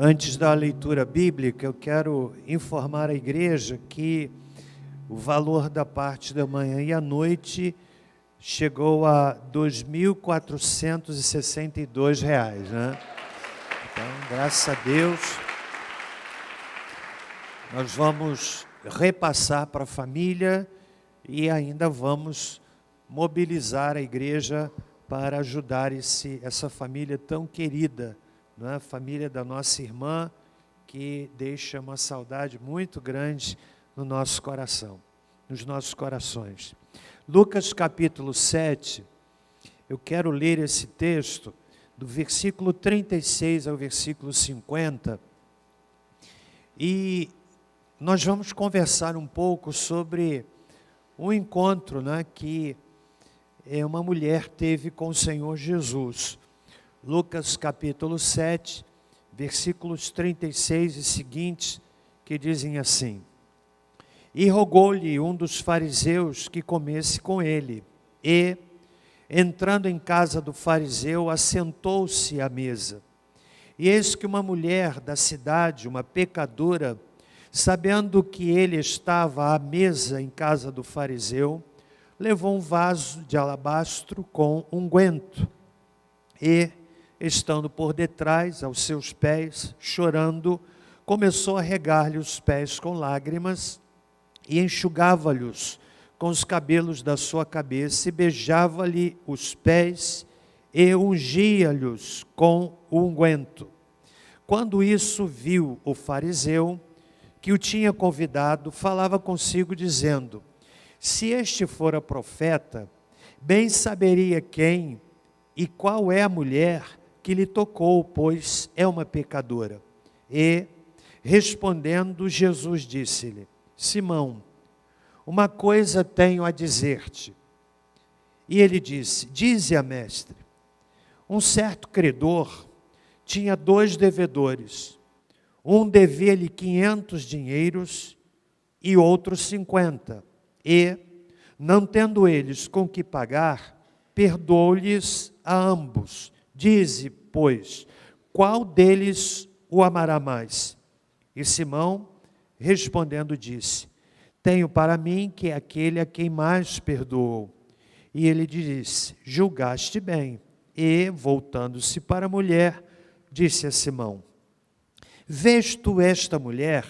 Antes da leitura bíblica, eu quero informar a igreja que o valor da parte da manhã e à noite chegou a R$ 2.462, né? Então, graças a Deus, nós vamos repassar para a família e ainda vamos mobilizar a igreja para ajudar essa família tão querida, né? A família da nossa irmã, que deixa uma saudade muito grande no nosso coração, nos nossos corações. Lucas capítulo 7, eu quero ler esse texto, do versículo 36 ao versículo 50, e nós vamos conversar um pouco sobre um encontro, né, que uma mulher teve com o Senhor Jesus. Lucas capítulo 7, versículos 36 e seguintes, que dizem assim: E rogou-lhe um dos fariseus que comesse com ele, e, entrando em casa do fariseu, assentou-se à mesa. E eis que uma mulher da cidade, uma pecadora, sabendo que ele estava à mesa em casa do fariseu, levou um vaso de alabastro com unguento, e, estando por detrás, aos seus pés, chorando, começou a regar-lhe os pés com lágrimas, e enxugava-lhes com os cabelos da sua cabeça, e beijava-lhe os pés, e ungia-lhes com o unguento. Quando isso viu o fariseu, que o tinha convidado, falava consigo, dizendo: Se este fora profeta, bem saberia quem e qual é a mulher que lhe tocou, pois é uma pecadora. E, respondendo, Jesus disse-lhe: Simão, uma coisa tenho a dizer-te. E ele disse: Dize-a, mestre. Um certo credor tinha 2 devedores. Um devia-lhe 500 dinheiros e outro 50. E, não tendo eles com que pagar, perdoou-lhes a ambos. Dize, pois, qual deles o amará mais? E Simão, respondendo, disse: Tenho para mim que é aquele a quem mais perdoou. E ele disse: Julgaste bem. E, voltando-se para a mulher, disse a Simão: Vês tu esta mulher?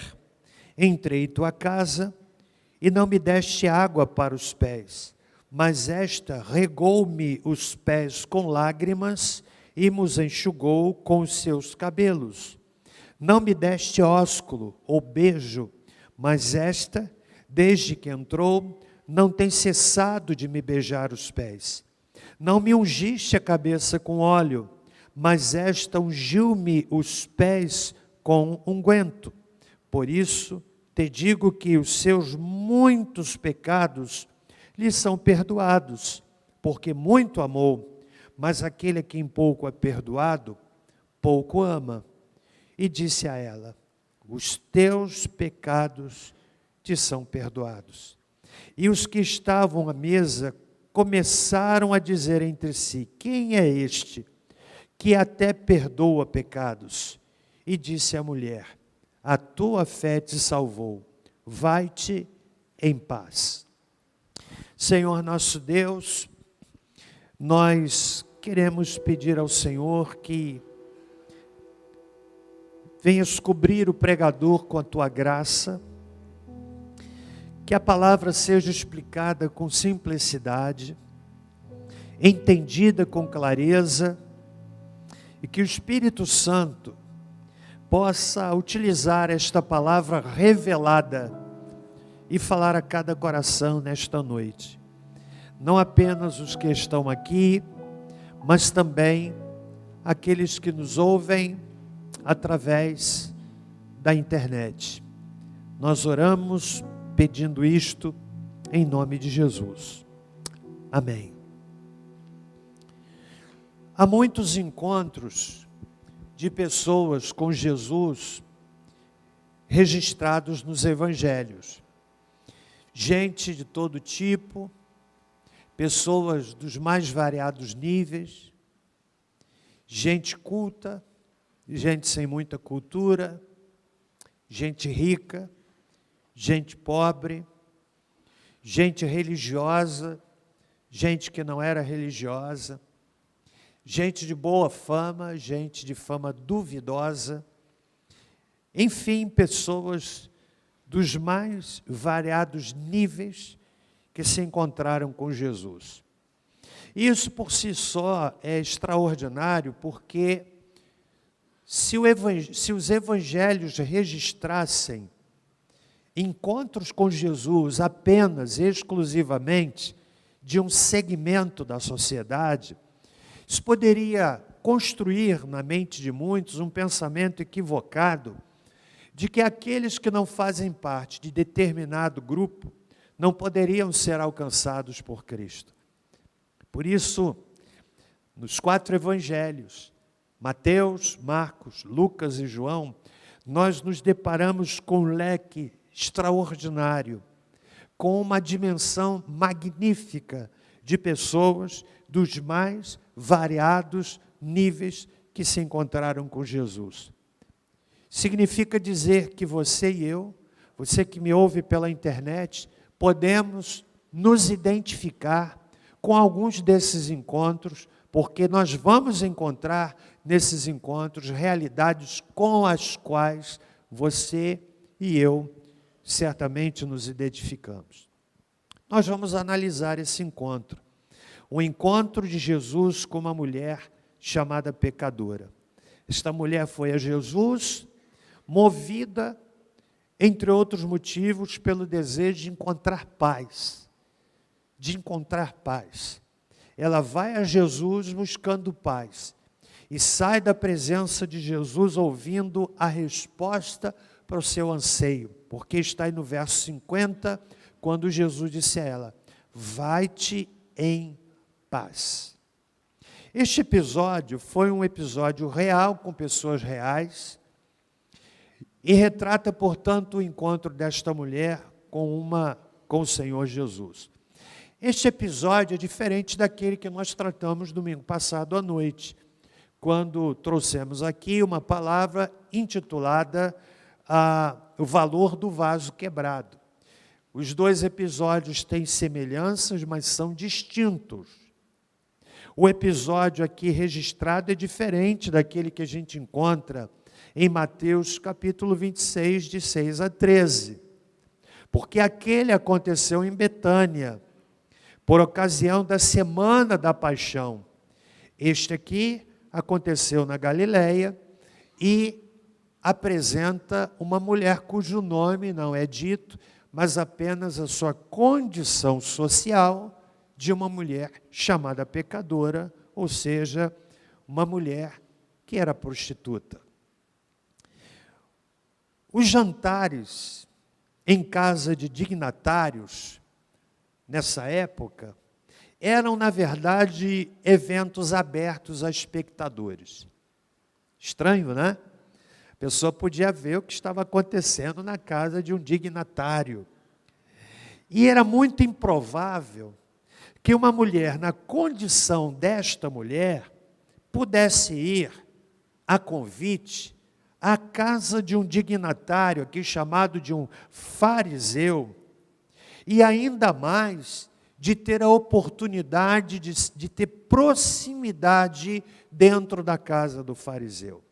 Entrei em tua casa e não me deste água para os pés, mas esta regou-me os pés com lágrimas e mos enxugou com os seus cabelos. Não me deste ósculo ou beijo, mas esta, desde que entrou, não tem cessado de me beijar os pés. Não me ungiste a cabeça com óleo, mas esta ungiu-me os pés com unguento. Por isso te digo que os seus muitos pecados lhe são perdoados, porque muito amou. Mas aquele a quem pouco é perdoado, pouco ama. E disse a ela: Os teus pecados te são perdoados. E os que estavam à mesa começaram a dizer entre si: Quem é este que até perdoa pecados? E disse a mulher: A tua fé te salvou. Vai-te em paz. Senhor nosso Deus, nós queremos pedir ao Senhor que venhas cobrir o pregador com a tua graça, que a palavra seja explicada com simplicidade, entendida com clareza, e que o Espírito Santo possa utilizar esta palavra revelada e falar a cada coração nesta noite. Não apenas os que estão aqui, mas também aqueles que nos ouvem através da internet. Nós oramos pedindo isto em nome de Jesus. Amém. Há muitos encontros de pessoas com Jesus registrados nos evangelhos. Gente de todo tipo, pessoas dos mais variados níveis, gente culta, gente sem muita cultura, gente rica, gente pobre, gente religiosa, gente que não era religiosa, gente de boa fama, gente de fama duvidosa, enfim, pessoas dos mais variados níveis que se encontraram com Jesus. Isso por si só é extraordinário, porque se os evangelhos registrassem encontros com Jesus apenas, exclusivamente, de um segmento da sociedade, isso poderia construir na mente de muitos um pensamento equivocado de que aqueles que não fazem parte de determinado grupo não poderiam ser alcançados por Cristo. Por isso, nos 4 evangelhos, Mateus, Marcos, Lucas e João, nós nos deparamos com um leque extraordinário, com uma dimensão magnífica de pessoas dos mais variados níveis que se encontraram com Jesus. Significa dizer que você e eu, você que me ouve pela internet, podemos nos identificar com alguns desses encontros, porque nós vamos encontrar nesses encontros realidades com as quais você e eu certamente nos identificamos. Nós vamos analisar esse encontro, o encontro de Jesus com uma mulher chamada pecadora. Esta mulher foi a Jesus, movida, entre outros motivos, pelo desejo de encontrar paz. Ela vai a Jesus buscando paz e sai da presença de Jesus ouvindo a resposta para o seu anseio, porque está aí no verso 50, quando Jesus disse a ela: vai-te em paz. Este episódio foi um episódio real, com pessoas reais, e retrata, portanto, o encontro desta mulher com o Senhor Jesus. Este episódio é diferente daquele que nós tratamos domingo passado à noite, quando trouxemos aqui uma palavra intitulada O Valor do Vaso Quebrado. Os 2 episódios têm semelhanças, mas são distintos. O episódio aqui registrado é diferente daquele que a gente encontra em Mateus capítulo 26, de 6 a 13. Porque aquele aconteceu em Betânia, por ocasião da Semana da Paixão. Este aqui aconteceu na Galileia e apresenta uma mulher cujo nome não é dito, mas apenas a sua condição social de uma mulher chamada pecadora, ou seja, uma mulher que era prostituta. Os jantares em casa de dignatários, nessa época, eram, na verdade, eventos abertos a espectadores. Estranho, né? A pessoa podia ver o que estava acontecendo na casa de um dignatário. E era muito improvável que uma mulher, na condição desta mulher, pudesse ir a convite à casa de um dignatário, aqui chamado de um fariseu, e ainda mais de ter a oportunidade de ter proximidade dentro da casa do fariseu.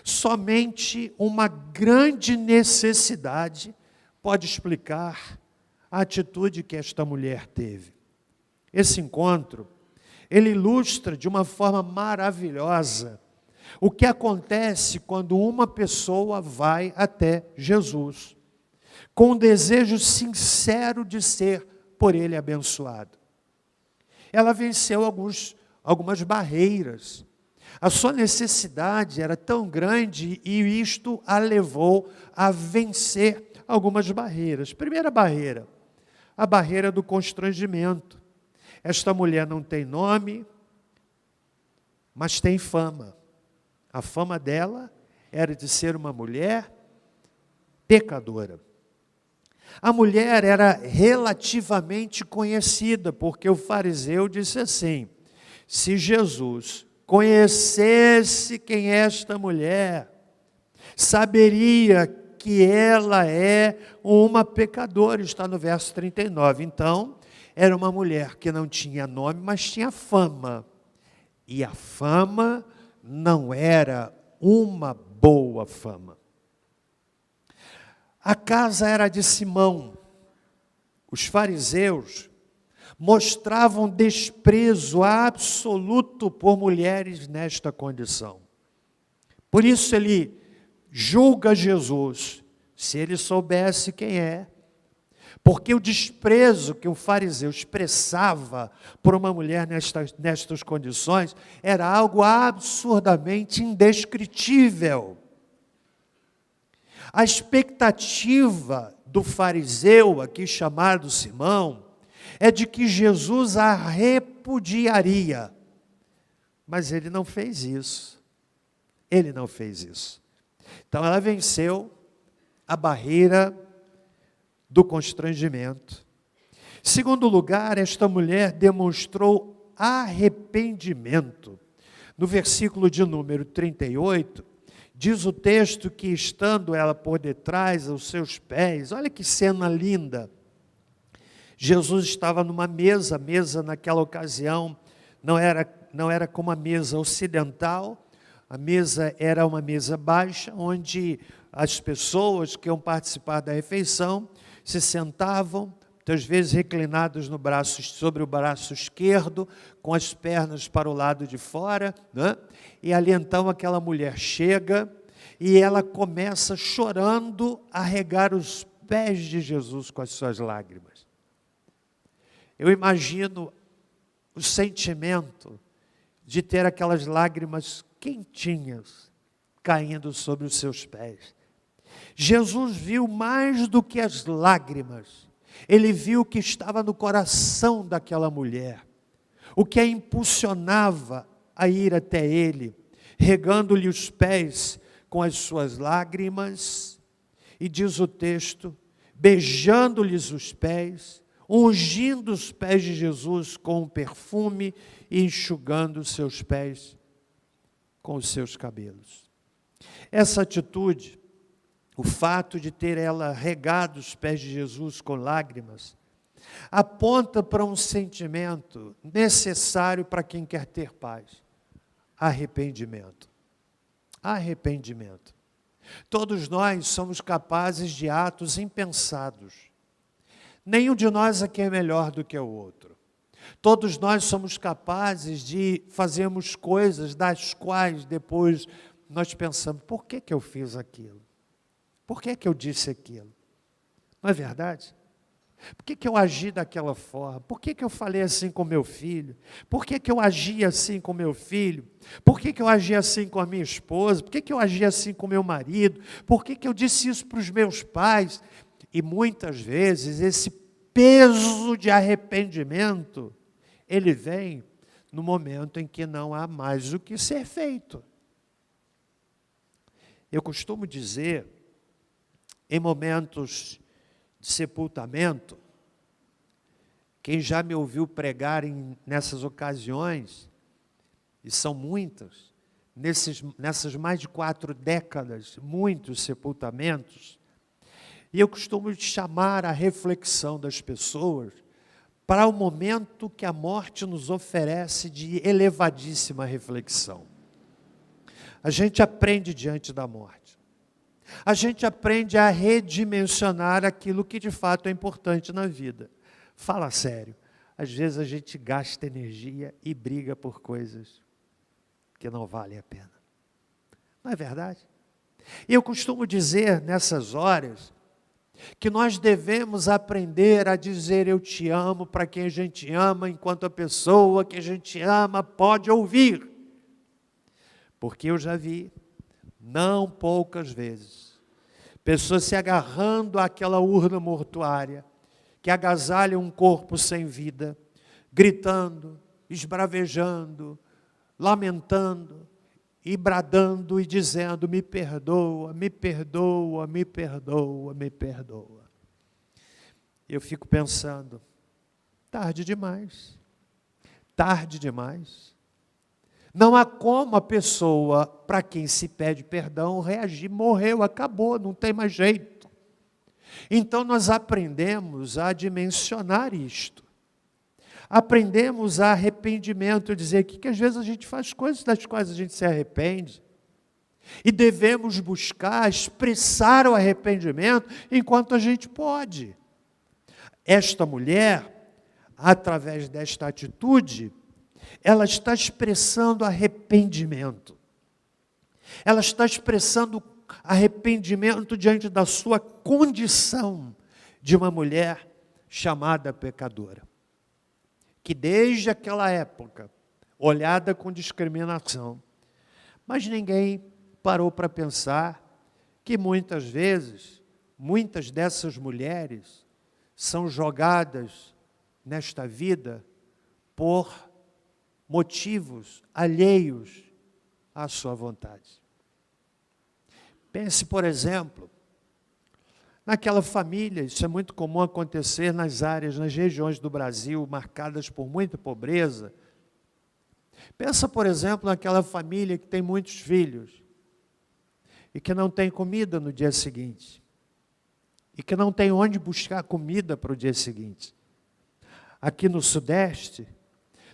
Somente uma grande necessidade pode explicar a atitude que esta mulher teve. Esse encontro, ele ilustra de uma forma maravilhosa o que acontece quando uma pessoa vai até Jesus, com um desejo sincero de ser por ele abençoado. Ela venceu algumas barreiras. A sua necessidade era tão grande e isto a levou a vencer algumas barreiras. Primeira barreira, a barreira do constrangimento. Esta mulher não tem nome, mas tem fama. A fama dela era de ser uma mulher pecadora. A mulher era relativamente conhecida, porque o fariseu disse assim: se Jesus conhecesse quem é esta mulher, saberia que ela é uma pecadora, está no verso 39. Então, era uma mulher que não tinha nome, mas tinha fama. E a fama não era uma boa fama. A casa era de Simão. Os fariseus mostravam desprezo absoluto por mulheres nesta condição. Por isso ele julga Jesus, se ele soubesse quem é, porque o desprezo que um fariseu expressava por uma mulher nestas condições era algo absurdamente indescritível. A expectativa do fariseu, aqui chamado Simão, é de que Jesus a repudiaria. Mas ele não fez isso. Ele não fez isso. Então ela venceu a barreira do constrangimento. Em segundo lugar, esta mulher demonstrou arrependimento. No versículo de número 38, diz o texto que estando ela por detrás aos seus pés, olha que cena linda. Jesus estava numa mesa, a mesa naquela ocasião não era como a mesa ocidental, a mesa era uma mesa baixa, onde as pessoas que iam participar da refeição se sentavam, muitas vezes reclinados sobre o braço esquerdo, com as pernas para o lado de fora, né? E ali então aquela mulher chega e ela começa chorando a regar os pés de Jesus com as suas lágrimas. Eu imagino o sentimento de ter aquelas lágrimas quentinhas caindo sobre os seus pés. Jesus viu mais do que as lágrimas, ele viu o que estava no coração daquela mulher, o que a impulsionava a ir até ele, regando-lhe os pés com as suas lágrimas, e diz o texto, beijando-lhes os pés, ungindo os pés de Jesus com um perfume e enxugando os seus pés com os seus cabelos. Essa atitude, o fato de ter ela regado os pés de Jesus com lágrimas, aponta para um sentimento necessário para quem quer ter paz: arrependimento. Arrependimento. Todos nós somos capazes de atos impensados. Nenhum de nós aqui é melhor do que o outro. Todos nós somos capazes de fazermos coisas das quais depois nós pensamos, por que eu fiz aquilo? Por que eu disse aquilo? Não é verdade? Por que eu agi daquela forma? Por que eu falei assim com meu filho? Por que eu agi assim com meu filho? Por que eu agi assim com a minha esposa? Por que eu agi assim com meu marido? Por que eu disse isso para os meus pais? E muitas vezes esse peso de arrependimento, ele vem no momento em que não há mais o que ser feito. Eu costumo dizer, em momentos de sepultamento, quem já me ouviu pregar nessas ocasiões, e são muitas, nessas mais de 4 décadas, muitos sepultamentos, e eu costumo chamar a reflexão das pessoas para o momento que a morte nos oferece de elevadíssima reflexão. A gente aprende diante da morte. A gente aprende a redimensionar aquilo que de fato é importante na vida. Fala sério, às vezes a gente gasta energia e briga por coisas que não valem a pena. Não é verdade? E eu costumo dizer nessas horas que nós devemos aprender a dizer eu te amo para quem a gente ama, enquanto a pessoa que a gente ama pode ouvir. Porque eu já vi, não poucas vezes, pessoas se agarrando àquela urna mortuária, que agasalha um corpo sem vida, gritando, esbravejando, lamentando, e bradando e dizendo, me perdoa, me perdoa, me perdoa, me perdoa. Eu fico pensando, tarde demais, tarde demais. Não há como a pessoa para quem se pede perdão reagir, morreu, acabou, não tem mais jeito. Então nós aprendemos a dimensionar isto. Aprendemos a arrependimento, dizer que às vezes a gente faz coisas das quais a gente se arrepende. E devemos buscar expressar o arrependimento enquanto a gente pode. Esta mulher, através desta atitude, ela está expressando arrependimento. Ela está expressando arrependimento diante da sua condição de uma mulher chamada pecadora. Que desde aquela época, olhada com discriminação, mas ninguém parou para pensar que muitas vezes, muitas dessas mulheres são jogadas nesta vida por motivos alheios à sua vontade. Pense, por exemplo, naquela família, isso é muito comum acontecer nas áreas, nas regiões do Brasil marcadas por muita pobreza. Pensa, por exemplo, naquela família que tem muitos filhos e que não tem comida no dia seguinte e que não tem onde buscar comida para o dia seguinte. Aqui no Sudeste,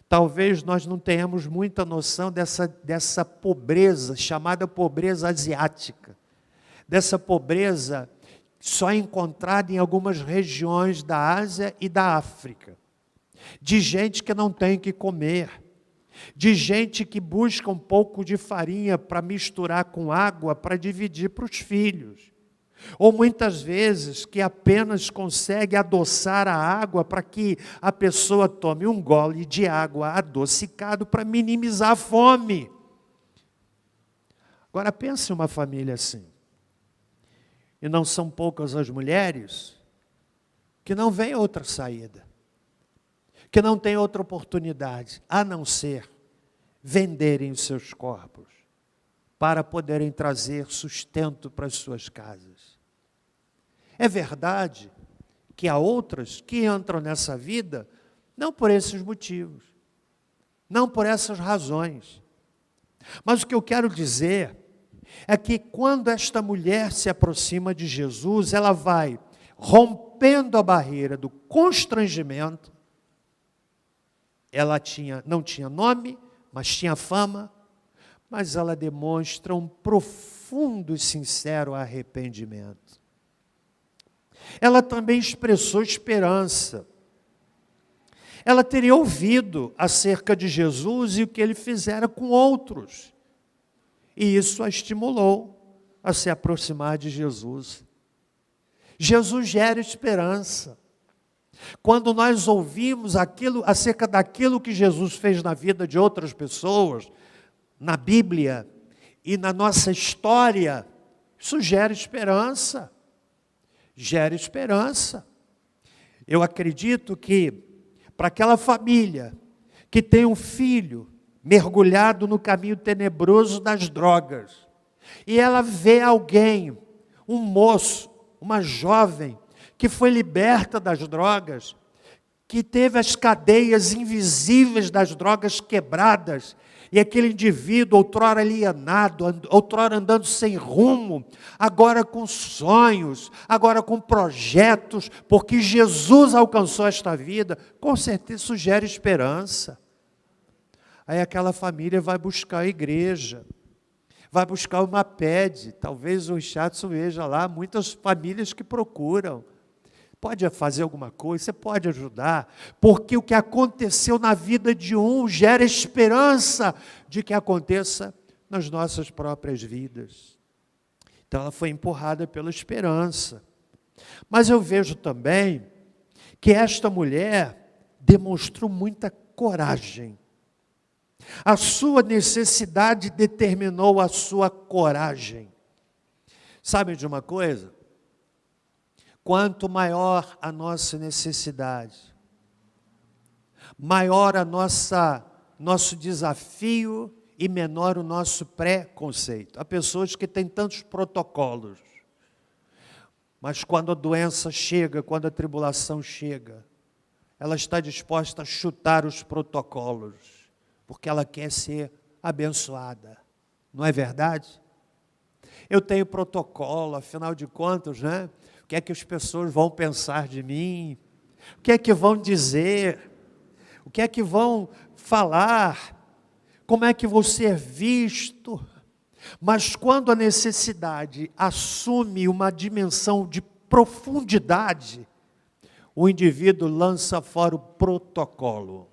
talvez nós não tenhamos muita noção dessa pobreza, chamada pobreza asiática, dessa pobreza só encontrada em algumas regiões da Ásia e da África, de gente que não tem o que comer, de gente que busca um pouco de farinha para misturar com água para dividir para os filhos, ou muitas vezes que apenas consegue adoçar a água para que a pessoa tome um gole de água adocicado para minimizar a fome. Agora pense em uma família assim. E não são poucas as mulheres que não veem outra saída, que não têm outra oportunidade, a não ser venderem os seus corpos para poderem trazer sustento para as suas casas. É verdade que há outras que entram nessa vida não por esses motivos, não por essas razões. Mas o que eu quero dizer é que quando esta mulher se aproxima de Jesus, ela vai rompendo a barreira do constrangimento. Ela não tinha nome, mas tinha fama, mas ela demonstra um profundo e sincero arrependimento. Ela também expressou esperança. Ela teria ouvido acerca de Jesus e o que ele fizera com outros. E isso a estimulou a se aproximar de Jesus. Jesus gera esperança. Quando nós ouvimos acerca daquilo que Jesus fez na vida de outras pessoas, na Bíblia e na nossa história, isso gera esperança. Gera esperança. Eu acredito que para aquela família que tem um filho mergulhado no caminho tenebroso das drogas, e ela vê alguém, um moço, uma jovem, que foi liberta das drogas, que teve as cadeias invisíveis das drogas quebradas, e aquele indivíduo, outrora alienado, outrora andando sem rumo, agora com sonhos, agora com projetos, porque Jesus alcançou esta vida, com certeza isso gera esperança. Aí aquela família vai buscar a igreja, vai buscar uma PED, talvez o Richardson veja lá, muitas famílias que procuram. Pode fazer alguma coisa, você pode ajudar, porque o que aconteceu na vida de um gera esperança de que aconteça nas nossas próprias vidas. Então ela foi empurrada pela esperança. Mas eu vejo também que esta mulher demonstrou muita coragem. A sua necessidade determinou a sua coragem. Sabe de uma coisa? Quanto maior a nossa necessidade, maior nosso desafio e menor o nosso preconceito. Há pessoas que têm tantos protocolos, mas quando a doença chega, quando a tribulação chega, ela está disposta a chutar os protocolos, porque ela quer ser abençoada. Não é verdade? Eu tenho protocolo, afinal de contas, né? O que é que as pessoas vão pensar de mim? O que é que vão dizer? O que é que vão falar? Como é que vou ser visto? Mas quando a necessidade assume uma dimensão de profundidade, o indivíduo lança fora o protocolo.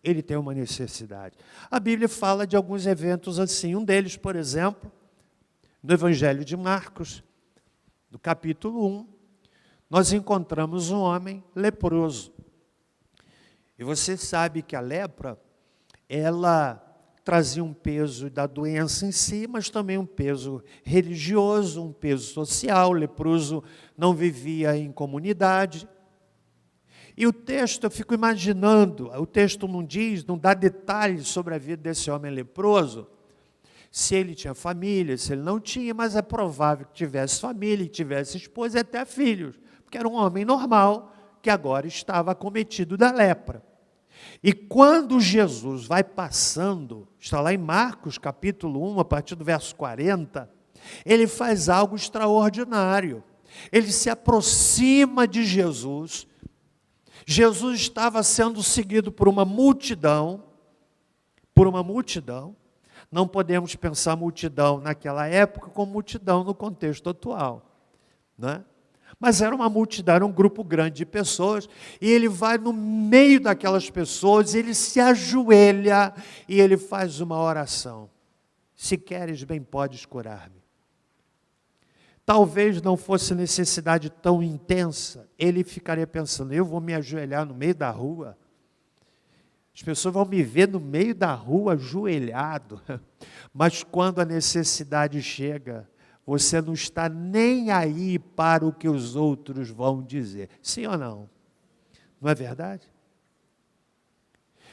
Ele tem uma necessidade. A Bíblia fala de alguns eventos assim. Um deles, por exemplo, no Evangelho de Marcos, no capítulo 1, nós encontramos um homem leproso. E você sabe que a lepra, ela trazia um peso da doença em si, mas também um peso religioso, um peso social. O leproso não vivia em comunidade. E o texto, eu fico imaginando, o texto não diz, não dá detalhes sobre a vida desse homem leproso, se ele tinha família, se ele não tinha, mas é provável que tivesse família, que tivesse esposa e até filhos, porque era um homem normal que agora estava acometido da lepra. E quando Jesus vai passando, está lá em Marcos capítulo 1, a partir do verso 40, ele faz algo extraordinário. Ele se aproxima de Jesus. Jesus estava sendo seguido por uma multidão, não podemos pensar multidão naquela época como multidão no contexto atual, né? Mas era uma multidão, era um grupo grande de pessoas, e ele vai no meio daquelas pessoas, ele se ajoelha e ele faz uma oração. Se queres, bem podes curar-me. Talvez não fosse necessidade tão intensa, ele ficaria pensando, eu vou me ajoelhar no meio da rua, as pessoas vão me ver no meio da rua ajoelhado, mas quando a necessidade chega, você não está nem aí para o que os outros vão dizer. Sim ou não? Não é verdade?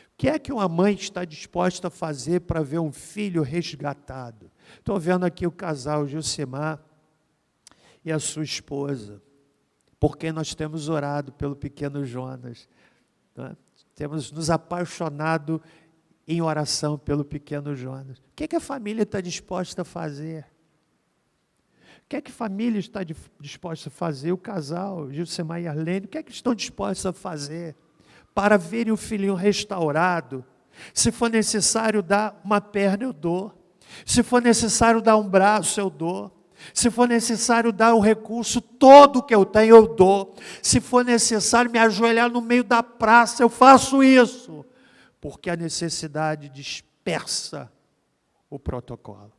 O que é que uma mãe está disposta a fazer para ver um filho resgatado? Estou vendo aqui o casal Gilcimar e a sua esposa, porque nós temos orado pelo pequeno Jonas, né? Temos nos apaixonado em oração pelo pequeno Jonas. O que é que a família está disposta a fazer? O que é que a família está disposta a fazer? O casal, Gilcimar e Arlene, o que é que estão dispostos a fazer para verem o filhinho restaurado? Se for necessário dar uma perna, eu dou. Se for necessário dar um braço, eu dou. Se for necessário dar o recurso todo que eu tenho, eu dou. Se for necessário me ajoelhar no meio da praça, eu faço isso. Porque a necessidade dispersa o protocolo.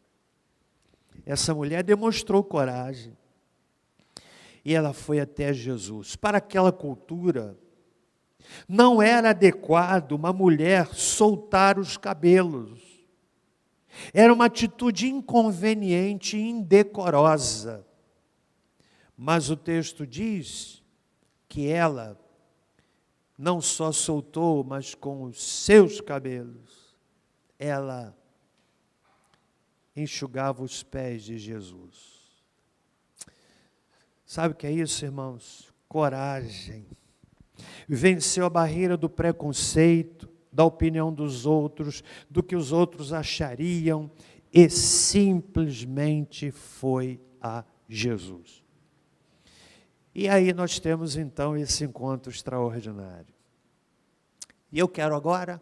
Essa mulher demonstrou coragem. E ela foi até Jesus. Para aquela cultura, não era adequado uma mulher soltar os cabelos. Era uma atitude inconveniente e indecorosa. Mas o texto diz que ela não só soltou, mas com os seus cabelos, ela enxugava os pés de Jesus. Sabe o que é isso, irmãos? Coragem. Venceu a barreira do preconceito, da opinião dos outros, do que os outros achariam, e simplesmente foi a Jesus. E aí nós temos então esse encontro extraordinário. E eu quero agora,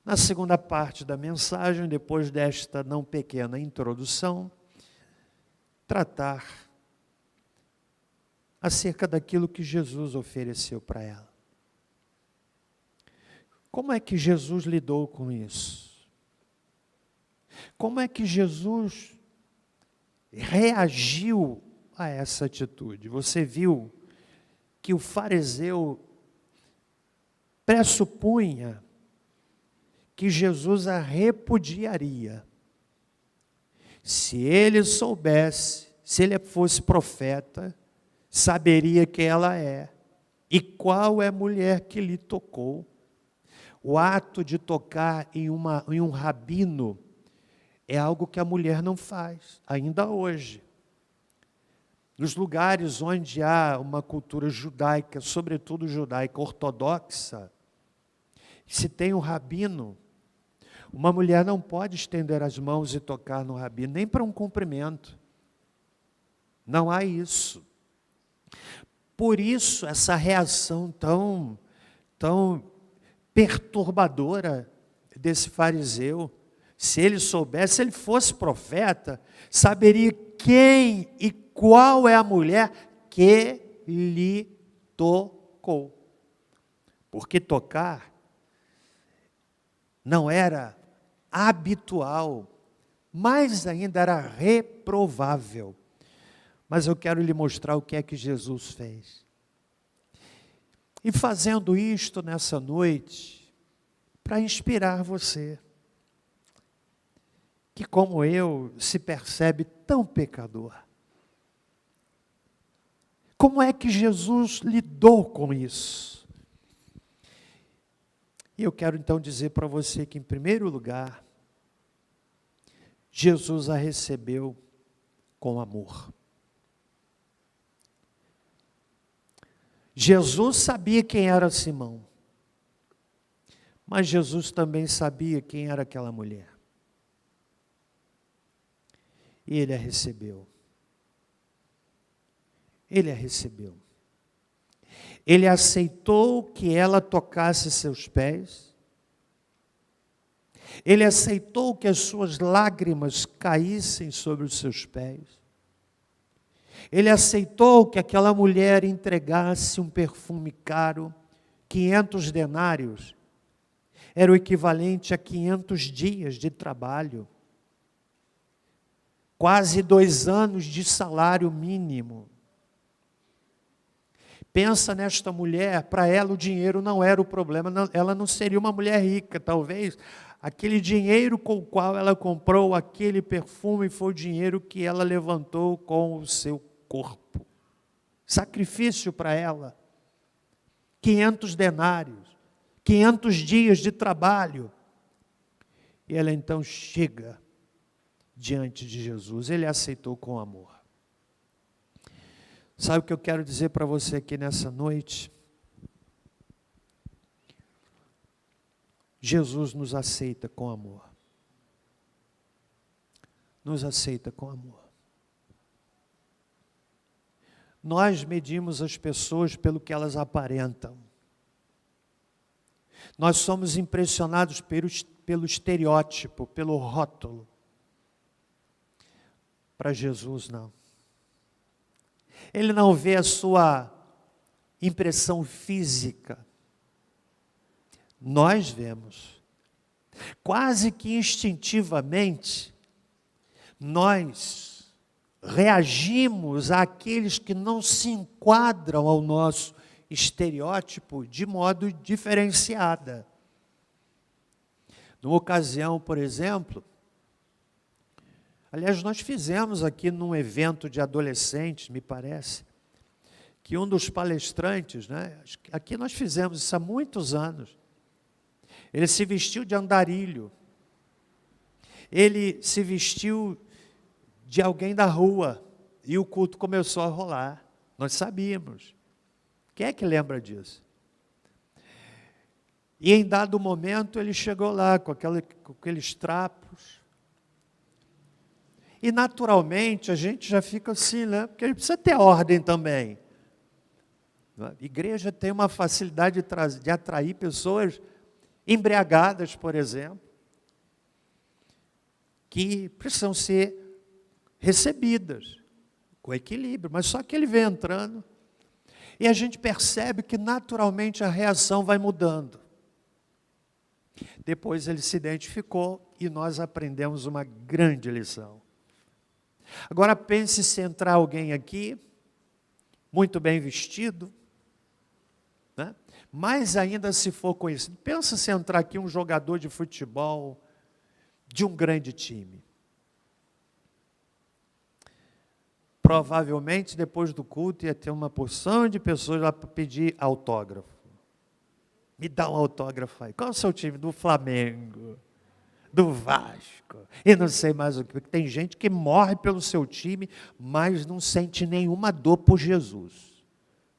na segunda parte da mensagem, depois desta não pequena introdução, tratar acerca daquilo que Jesus ofereceu para ela. Como é que Jesus lidou com isso? Como é que Jesus reagiu a essa atitude? Você viu que o fariseu pressupunha que Jesus a repudiaria. Se ele soubesse, se ele fosse profeta, saberia quem ela é e qual é a mulher que lhe tocou. O ato de tocar em um rabino é algo que a mulher não faz, ainda hoje. Nos lugares onde há uma cultura judaica, sobretudo judaica ortodoxa, se tem um rabino, Uma mulher não pode estender as mãos e tocar no rabi, nem para um cumprimento. Não há isso. Por isso, essa reação tão perturbadora desse fariseu. Se ele soubesse, se ele fosse profeta, saberia quem e qual é a mulher que lhe tocou. Porque tocar não era habitual, mais ainda era reprovável. Mas eu quero lhe mostrar o que é que Jesus fez. E fazendo isto nessa noite, para inspirar você, que como eu se percebe tão pecador. Como é que Jesus lidou com isso? E eu quero então dizer para você que, em primeiro lugar, Jesus a recebeu com amor. Jesus sabia quem era Simão, mas Jesus também sabia quem era aquela mulher. E ele a recebeu. Ele a recebeu. Ele aceitou que ela tocasse seus pés. Ele aceitou que as suas lágrimas caíssem sobre os seus pés. Ele aceitou que aquela mulher entregasse um perfume caro, 500 denários, era o equivalente a 500 dias de trabalho, quase 2 anos de salário mínimo. Pensa nesta mulher, para ela o dinheiro não era o problema, ela não seria uma mulher rica, talvez. Aquele dinheiro com o qual ela comprou aquele perfume foi o dinheiro que ela levantou com o seu corpo. Sacrifício para ela. 500 denários, 500 dias de trabalho. E ela então chega diante de Jesus. Ele a aceitou com amor. Sabe o que eu quero dizer para você aqui nessa noite? Jesus nos aceita com amor. Nos aceita com amor. Nós medimos as pessoas pelo que elas aparentam. Nós somos impressionados pelo estereótipo, pelo rótulo. Para Jesus, não. Ele não vê a sua impressão física. Nós vemos. Quase que instintivamente, nós reagimos àqueles que não se enquadram ao nosso estereótipo de modo diferenciado. Numa ocasião, por exemplo, aliás, nós fizemos aqui num evento de adolescentes, me parece, que um dos palestrantes, aqui nós fizemos isso há muitos anos, ele se vestiu de andarilho, ele se vestiu de alguém da rua, e o culto começou a rolar. Nós sabíamos. Quem é que lembra disso? E em dado momento ele chegou lá com aqueles trapos, e naturalmente a gente já fica assim, né? Porque ele precisa ter ordem também. A igreja tem uma facilidade de atrair pessoas embriagadas, por exemplo, que precisam ser recebidas com equilíbrio. Mas só que ele vem entrando e a gente percebe que naturalmente a reação vai mudando. Depois ele se identificou e nós aprendemos uma grande lição. Agora pense se entrar alguém aqui, muito bem vestido, né? Mais ainda se for conhecido. Pensa se entrar aqui um jogador de futebol de um grande time. Provavelmente depois do culto ia ter uma porção de pessoas lá para pedir autógrafo. Me dá um autógrafo aí. Qual é o seu time? Do Flamengo, do Vasco, e não sei mais o que. Porque tem gente que morre pelo seu time, mas não sente nenhuma dor por Jesus.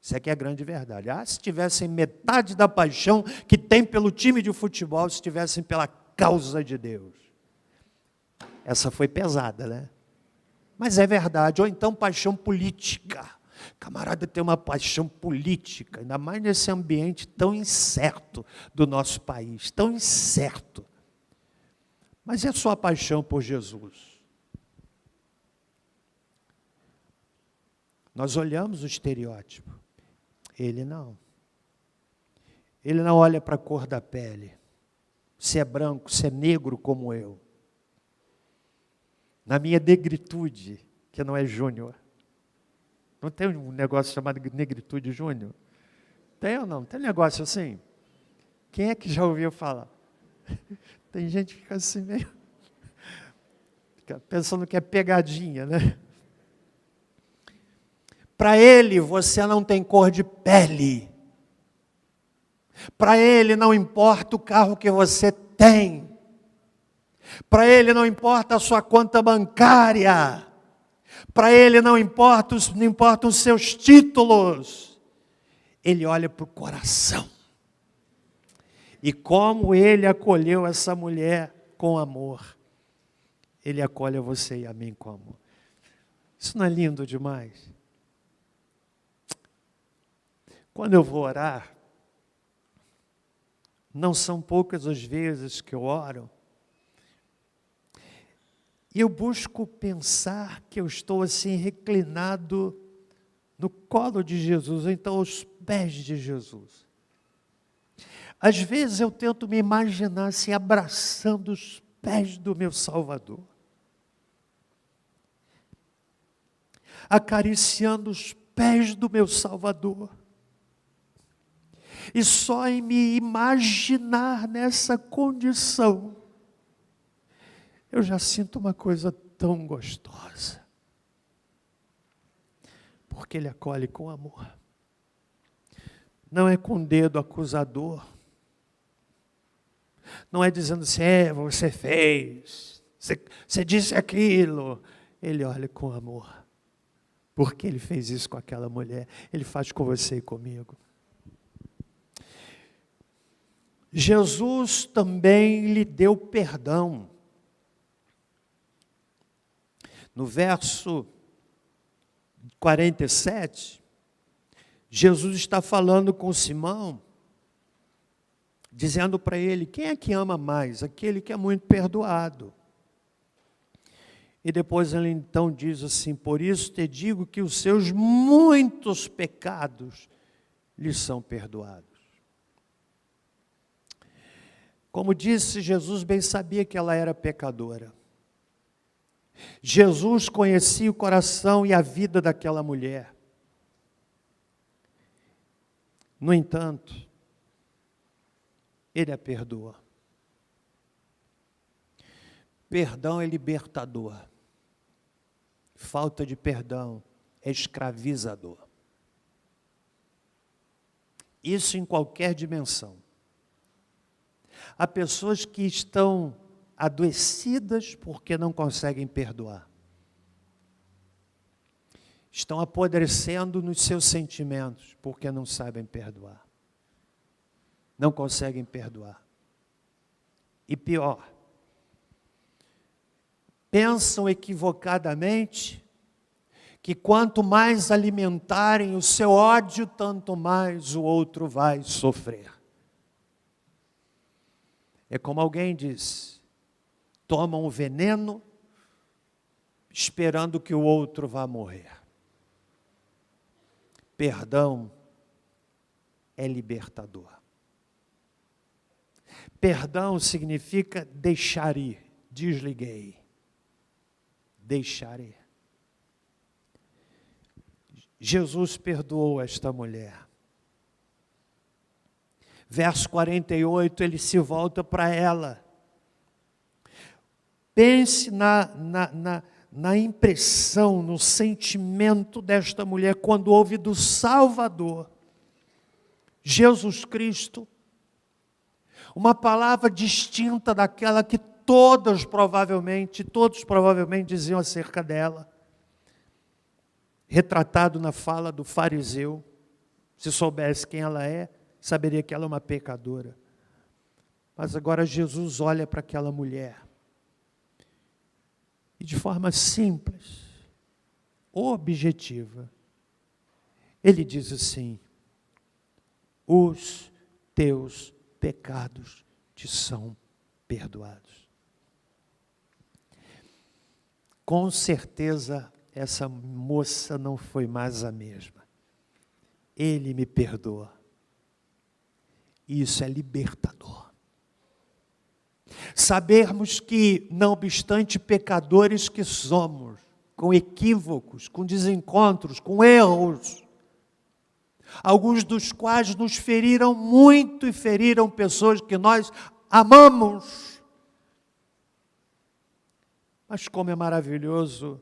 Isso aqui é a grande verdade. Se tivessem metade da paixão que tem pelo time de futebol, se tivessem pela causa de Deus. Essa foi pesada, né? Mas é verdade. Ou então paixão política. Camarada tem uma paixão política, ainda mais nesse ambiente tão incerto do nosso país, tão incerto. Mas é a sua paixão por Jesus? Nós olhamos o estereótipo. Ele não. Ele não olha para a cor da pele. Se é branco, se é negro como eu. Na minha negritude, que não é júnior. Não tem um negócio chamado negritude júnior? Tem ou não? Tem negócio assim? Quem é que já ouviu falar? Tem gente que fica assim meio... Fica pensando que é pegadinha, né? Para ele, você não tem cor de pele. Para ele, não importa o carro que você tem. Para ele, não importa a sua conta bancária. Para ele, não importam os seus títulos. Ele olha para o coração. E como ele acolheu essa mulher com amor, ele acolhe a você e a mim com amor. Isso não é lindo demais? Quando eu vou orar, não são poucas as vezes que eu oro, e eu busco pensar que eu estou assim reclinado no colo de Jesus, ou então aos pés de Jesus. Às vezes eu tento me imaginar assim, abraçando os pés do meu Salvador, acariciando os pés do meu Salvador. E só em me imaginar nessa condição, eu já sinto uma coisa tão gostosa. Porque Ele acolhe com amor. Não é com dedo acusador. Não é dizendo assim, você fez, você disse aquilo. Ele olha com amor. Porque Ele fez isso com aquela mulher, Ele faz com você e comigo. Jesus também lhe deu perdão. No verso 47, Jesus está falando com Simão, dizendo para ele, quem é que ama mais? Aquele que é muito perdoado. E depois ele então diz assim, por isso te digo que os seus muitos pecados lhe são perdoados. Como disse, Jesus bem sabia que ela era pecadora. Jesus conhecia o coração e a vida daquela mulher. No entanto, Ele a perdoa. Perdão é libertador. Falta de perdão é escravizador. Isso em qualquer dimensão. Há pessoas que estão adoecidas porque não conseguem perdoar. Estão apodrecendo nos seus sentimentos porque não sabem perdoar. Não conseguem perdoar. E pior, pensam equivocadamente que quanto mais alimentarem o seu ódio, tanto mais o outro vai sofrer. É como alguém diz, tomam o veneno esperando que o outro vá morrer. Perdão é libertador. Perdão significa deixar ir. Desliguei. Deixar ir. Jesus perdoou esta mulher. Verso 48, ele se volta para ela. Pense na impressão, no sentimento desta mulher quando ouve do Salvador, Jesus Cristo, uma palavra distinta daquela que todos provavelmente diziam acerca dela, retratado na fala do fariseu. Se soubesse quem ela é, saberia que ela é uma pecadora. Mas agora Jesus olha para aquela mulher e de forma simples, objetiva, ele diz assim: os teus pecados te são perdoados. Com certeza essa moça não foi mais a mesma. Ele me perdoa. Isso é libertador. Sabermos que, não obstante pecadores que somos, com equívocos, com desencontros, com erros, alguns dos quais nos feriram muito e feriram pessoas que nós amamos. Mas como é maravilhoso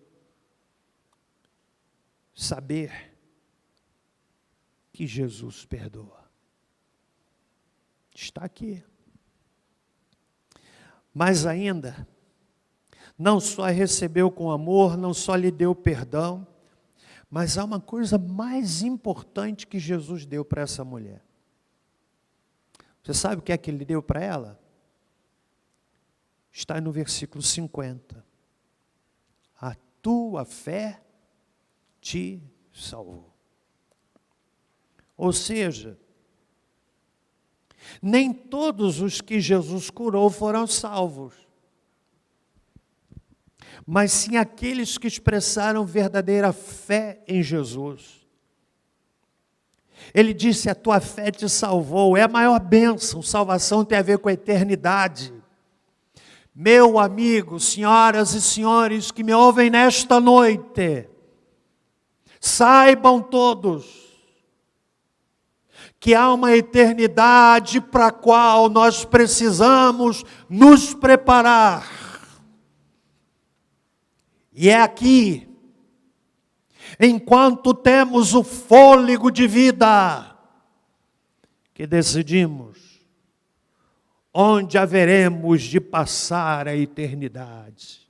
saber que Jesus perdoa. Está aqui. Mas ainda, não só recebeu com amor, não só lhe deu perdão, mas há uma coisa mais importante que Jesus deu para essa mulher. Você sabe o que é que ele deu para ela? Está no versículo 50. A tua fé te salvou. Ou seja, nem todos os que Jesus curou foram salvos, mas sim aqueles que expressaram verdadeira fé em Jesus. Ele disse: a tua fé te salvou. É a maior bênção. Salvação tem a ver com a eternidade. Meu amigo, senhoras e senhores que me ouvem nesta noite, saibam todos que há uma eternidade para a qual nós precisamos nos preparar. E é aqui, enquanto temos o fôlego de vida, que decidimos onde haveremos de passar a eternidade.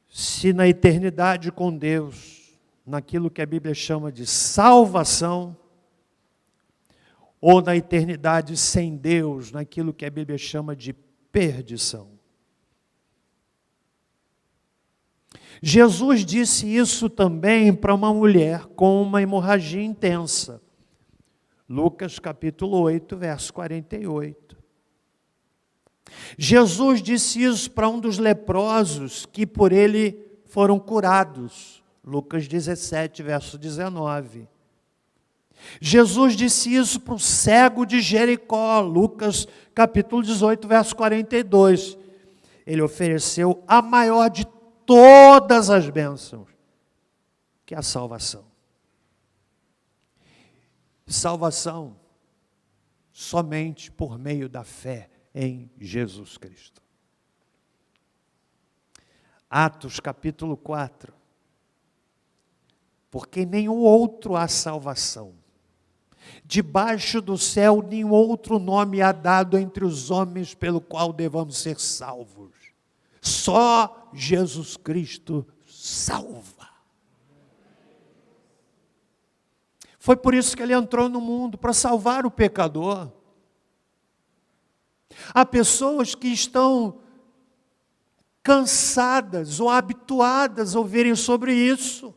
Se na eternidade com Deus, naquilo que a Bíblia chama de salvação, ou na eternidade sem Deus, naquilo que a Bíblia chama de perdição. Jesus disse isso também para uma mulher com uma hemorragia intensa. Lucas capítulo 8, verso 48. Jesus disse isso para um dos leprosos que por ele foram curados. Lucas 17, verso 19. Jesus disse isso para o cego de Jericó. Lucas capítulo 18, verso 42. Ele ofereceu a maior de todas as bênçãos, que é a salvação. Salvação somente por meio da fé em Jesus Cristo. Atos capítulo 4. Porque nenhum outro há salvação. Debaixo do céu, nenhum outro nome há dado entre os homens pelo qual devamos ser salvos. Só Jesus Cristo salva. Foi por isso que ele entrou no mundo, para salvar o pecador. Há pessoas que estão cansadas ou habituadas a ouvirem sobre isso,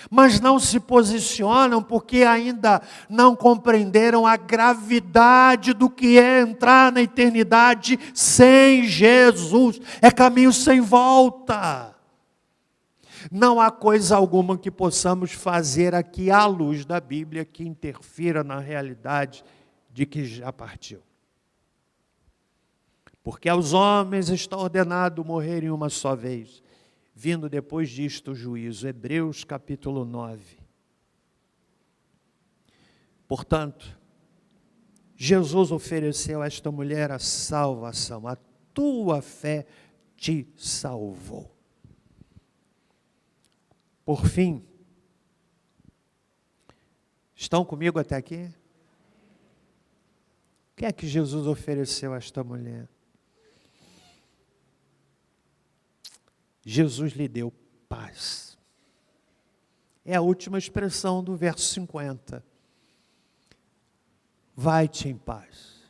mas não se posicionam porque ainda não compreenderam a gravidade do que é entrar na eternidade sem Jesus. É caminho sem volta. Não há coisa alguma que possamos fazer aqui à luz da Bíblia que interfira na realidade de que já partiu. Porque aos homens está ordenado morrerem uma só vez, vindo depois disto o juízo. Hebreus capítulo 9. Portanto, Jesus ofereceu a esta mulher a salvação. A tua fé te salvou. Por fim, estão comigo até aqui? O que é que Jesus ofereceu a esta mulher? Jesus lhe deu paz. É a última expressão do verso 50. Vai-te em paz.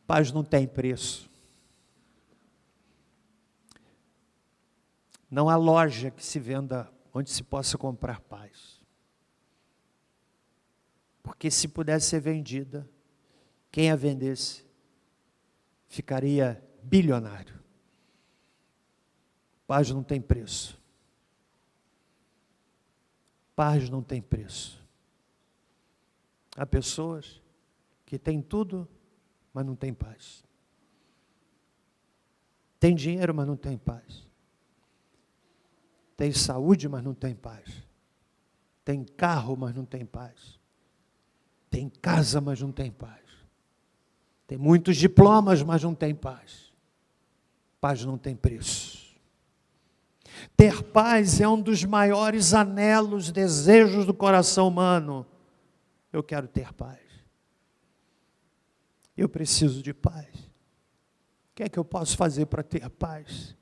Paz não tem preço. Não há loja que se venda onde se possa comprar paz. Porque se pudesse ser vendida, quem a vendesse ficaria bilionário. Paz não tem preço. Paz não tem preço. Há pessoas que têm tudo, mas não têm paz. Tem dinheiro, mas não tem paz. Tem saúde, mas não tem paz. Tem carro, mas não tem paz. Tem casa, mas não tem paz. Tem muitos diplomas, mas não tem paz. Paz não tem preço. Ter paz é um dos maiores anelos, desejos do coração humano. Eu quero ter paz. Eu preciso de paz. O que é que eu posso fazer para ter paz?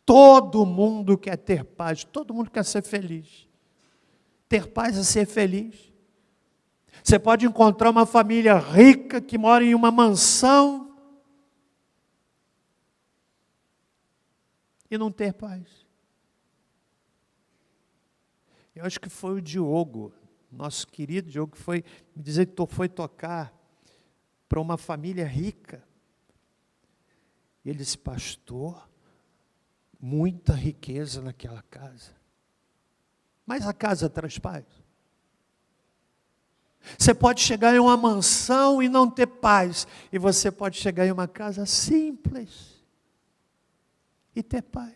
Todo mundo quer ter paz, todo mundo quer ser feliz. Ter paz é ser feliz. Você pode encontrar uma família rica que mora em uma mansão e não ter paz. Eu acho que foi o Diogo, nosso querido Diogo, que foi me dizer que foi tocar para uma família rica. E ele disse, pastor, muita riqueza naquela casa. Mas a casa traz paz. Você pode chegar em uma mansão e não ter paz. E você pode chegar em uma casa simples e ter paz.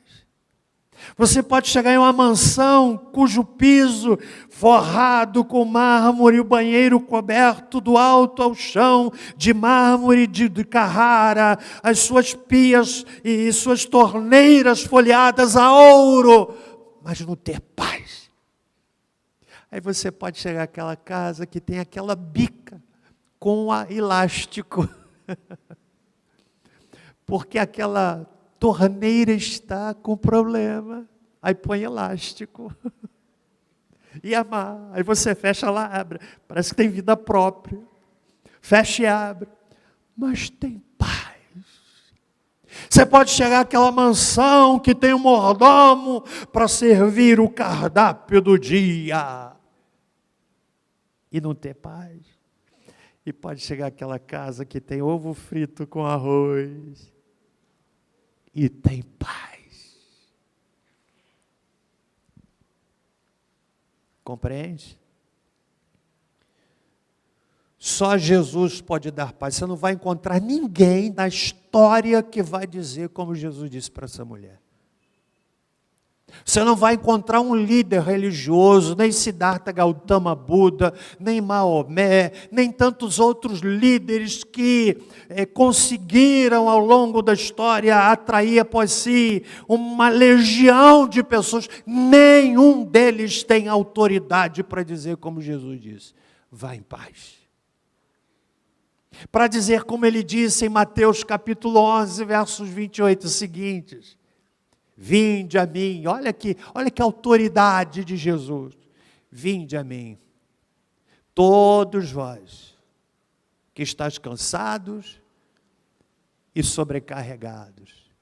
Você pode chegar em uma mansão cujo piso forrado com mármore, o banheiro coberto do alto ao chão de mármore de Carrara, as suas pias e suas torneiras folheadas a ouro, mas não ter paz. Aí você pode chegar àquela casa que tem aquela bica com elástico, porque aquela torneira está com problema, aí põe elástico, e amarra, aí você fecha lá, abre, parece que tem vida própria, fecha e abre, mas tem paz. Você pode chegar àquela mansão que tem um mordomo para servir o cardápio do dia, e não ter paz. E pode chegar àquela casa que tem ovo frito com arroz, e tem paz. Compreende? Só Jesus pode dar paz. Você não vai encontrar ninguém na história que vai dizer como Jesus disse para essa mulher. Você não vai encontrar um líder religioso, nem Siddhartha Gautama Buda, nem Maomé, nem tantos outros líderes que conseguiram ao longo da história atrair após si uma legião de pessoas. Nenhum deles tem autoridade para dizer como Jesus disse, vá em paz. Para dizer como ele disse em Mateus capítulo 11, versos 28 seguintes, vinde a mim, olha que autoridade de Jesus, vinde a mim, todos vós, que estáis cansados e sobrecarregados,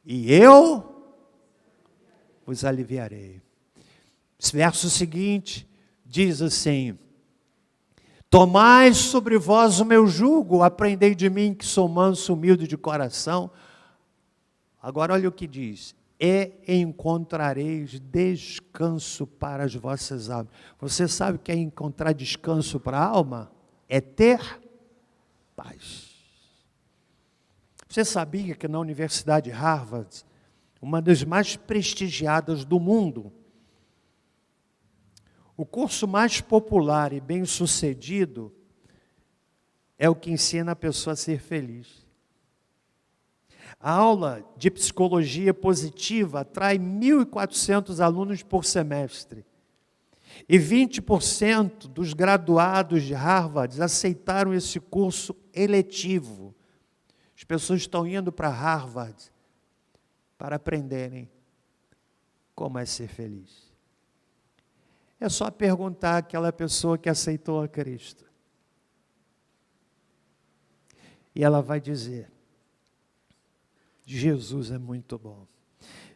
e eu vos aliviarei. Esse verso seguinte diz assim, tomai sobre vós o meu jugo, aprendei de mim que sou manso, humilde de coração. Agora olha o que diz, e encontrareis descanso para as vossas almas. Você sabe o que é encontrar descanso para a alma? É ter paz. Você sabia que na Universidade de Harvard, uma das mais prestigiadas do mundo, o curso mais popular e bem sucedido é o que ensina a pessoa a ser feliz. A aula de psicologia positiva atrai 1.400 alunos por semestre. E 20% dos graduados de Harvard aceitaram esse curso eletivo. As pessoas estão indo para Harvard para aprenderem como é ser feliz. É só perguntar àquela pessoa que aceitou a Cristo. E ela vai dizer: Jesus é muito bom.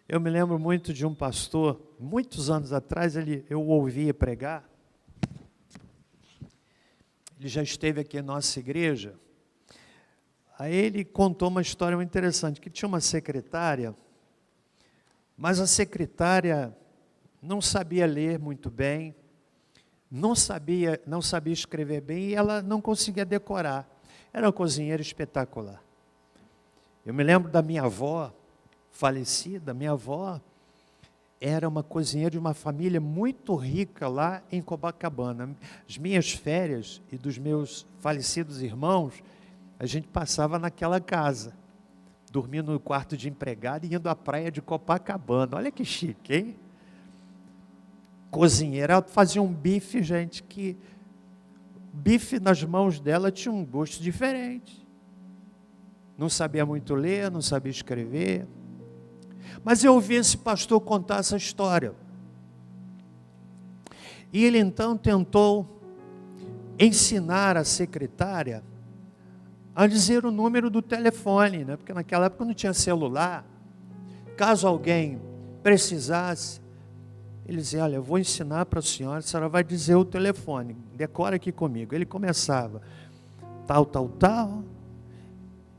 Eu me lembro muito de um pastor, muitos anos atrás, eu o ouvia pregar. Ele já esteve aqui em nossa igreja. Aí ele contou uma história muito interessante, que tinha uma secretária, mas a secretária não sabia ler muito bem, não sabia escrever bem, e ela não conseguia decorar. Era uma cozinheira espetacular. Eu me lembro da minha avó, falecida. Minha avó era uma cozinheira de uma família muito rica lá em Copacabana. As minhas férias e dos meus falecidos irmãos, a gente passava naquela casa, dormindo no quarto de empregado e indo à praia de Copacabana. Olha que chique, hein? Cozinheira. Ela fazia um bife, gente, que bife nas mãos dela tinha um gosto diferente. Não sabia muito ler, não sabia escrever. Mas eu ouvi esse pastor contar essa história. E ele então tentou ensinar a secretária a dizer o número do telefone, né? Porque naquela época não tinha celular. Caso alguém precisasse, ele dizia: olha, eu vou ensinar para a senhora vai dizer o telefone, decora aqui comigo. Ele começava, tal, tal, tal,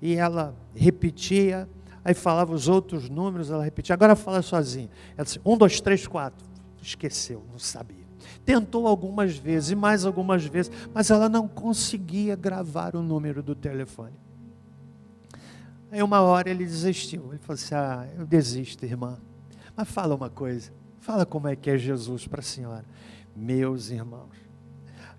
e ela repetia, aí falava os outros números, ela repetia, agora fala sozinha. Ela disse: 1, 2, 3, 4, esqueceu, não sabia. Tentou algumas vezes, e mais algumas vezes, mas ela não conseguia gravar o número do telefone. Aí uma hora ele desistiu, ele falou assim: eu desisto, irmã, mas fala uma coisa, fala como é que é Jesus para a senhora. Meus irmãos,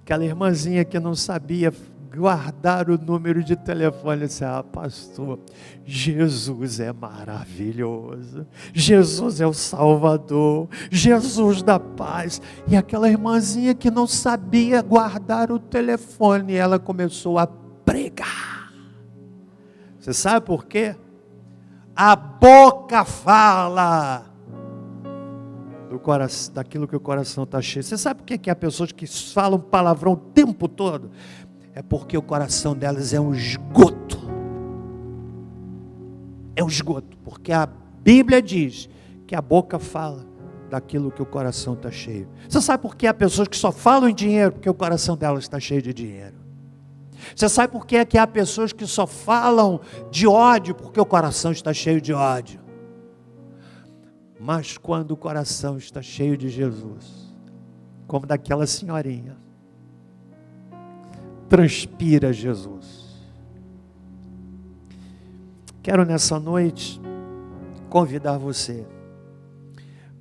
aquela irmãzinha que não sabia guardar o número de telefone, disse: pastor, Jesus é maravilhoso, Jesus é o Salvador, Jesus da paz. E aquela irmãzinha que não sabia guardar o telefone, ela começou a pregar. Você sabe por quê? A boca fala do coração, daquilo que o coração está cheio. Você sabe por que há pessoas que falam palavrão o tempo todo? É porque o coração delas é um esgoto. É um esgoto, porque a Bíblia diz que a boca fala daquilo que o coração está cheio. Você sabe por que há pessoas que só falam em dinheiro? Porque o coração delas está cheio de dinheiro. Você sabe por que há pessoas que só falam de ódio? Porque o coração está cheio de ódio. Mas quando o coração está cheio de Jesus, como daquela senhorinha, transpira Jesus. Quero nessa noite convidar você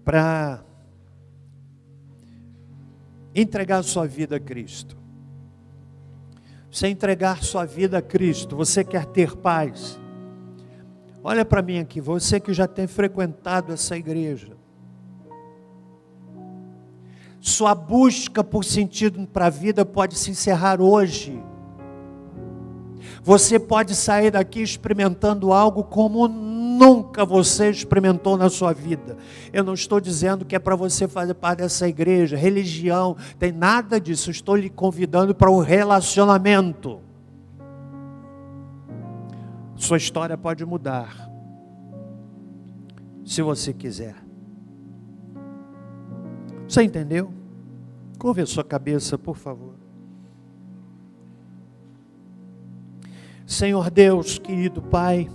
para entregar sua vida a Cristo. Você entregar sua vida a Cristo, você quer ter paz. Olha para mim aqui, você que já tem frequentado essa igreja. Sua busca por sentido para a vida pode se encerrar hoje. Você pode sair daqui experimentando algo como nunca você experimentou na sua vida. Eu não estou dizendo que é para você fazer parte dessa igreja, religião, tem nada disso. Eu estou lhe convidando para um relacionamento. Sua história pode mudar, se você quiser. Você entendeu? Curve a sua cabeça, por favor. Senhor Deus, querido Pai,